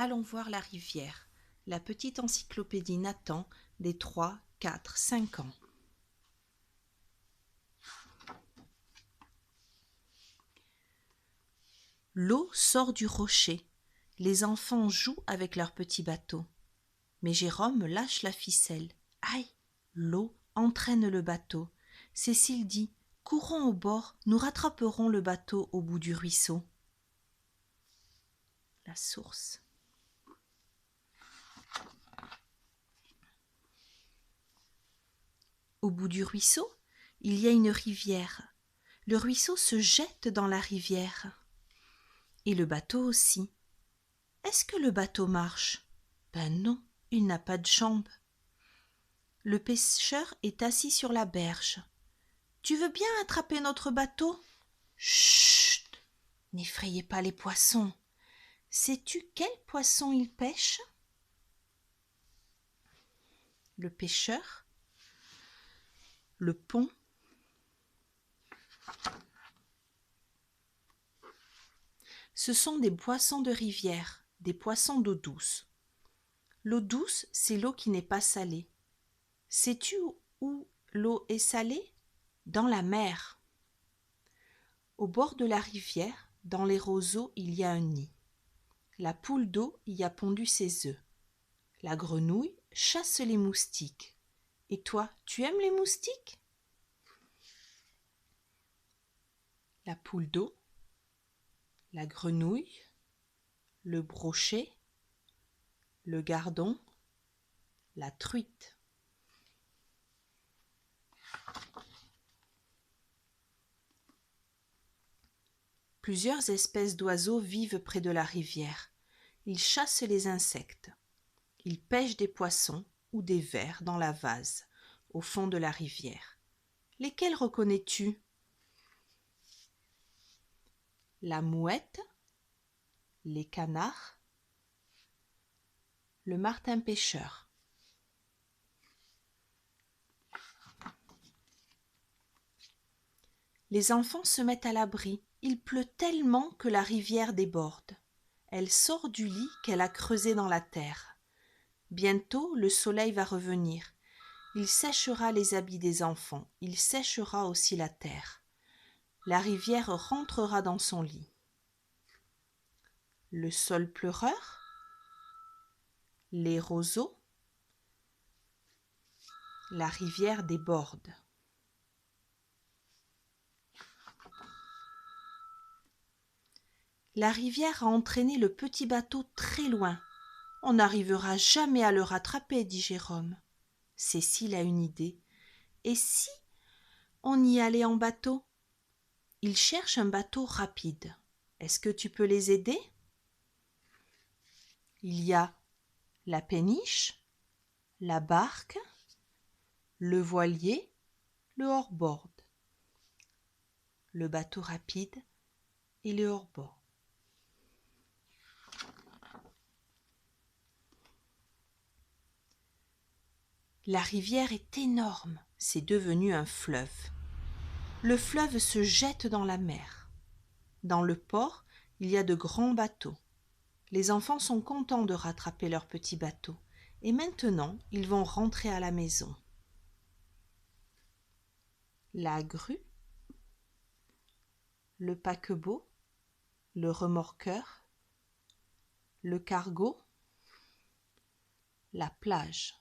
Allons voir la rivière. La petite encyclopédie Nathan des 3, 4, 5 ans. L'eau sort du rocher. Les enfants jouent avec leur petit bateau. Mais Jérôme lâche la ficelle. Aïe! L'eau entraîne le bateau. Cécile dit: courons au bord, nous rattraperons le bateau au bout du ruisseau. La source. Au bout du ruisseau, il y a une rivière. Le ruisseau se jette dans la rivière. Et le bateau aussi. Est-ce que le bateau marche? Ben non, il n'a pas de jambes. Le pêcheur est assis sur la berge. Tu veux bien attraper notre bateau? Chut! N'effrayez pas les poissons. Sais-tu quel poisson il pêche? Le pêcheur, le pont, ce sont des poissons de rivière, des poissons d'eau douce. L'eau douce, c'est l'eau qui n'est pas salée. Sais-tu où l'eau est salée? Dans la mer. Au bord de la rivière, dans les roseaux, il y a un nid. La poule d'eau y a pondu ses œufs. La grenouille chasse les moustiques. Et toi, tu aimes les moustiques? La poule d'eau, la grenouille, le brochet, le gardon, la truite. Plusieurs espèces d'oiseaux vivent près de la rivière. Ils chassent les insectes. Ils pêchent des poissons ou des vers dans la vase, au fond de la rivière. Lesquels reconnais-tu? La mouette, les canards, le martin pêcheur. Les enfants se mettent à l'abri. Il pleut tellement que la rivière déborde. Elle sort du lit qu'elle a creusé dans la terre. Bientôt, le soleil va revenir. Il séchera les habits des enfants. Il séchera aussi la terre. La rivière rentrera dans son lit. Le sol pleureur, les roseaux, la rivière déborde. La rivière a entraîné le petit bateau très loin. On n'arrivera jamais à le rattraper, dit Jérôme. Cécile a une idée. Et si on y allait en bateau? Ils cherchent un bateau rapide. Est-ce que tu peux les aider? Il y a la péniche, la barque, le voilier, le hors-bord. Le bateau rapide et le hors-bord. La rivière est énorme, c'est devenu un fleuve. Le fleuve se jette dans la mer. Dans le port, il y a de grands bateaux. Les enfants sont contents de rattraper leur petit bateau. Et maintenant, ils vont rentrer à la maison. La grue, le paquebot, le remorqueur, le cargo, la plage.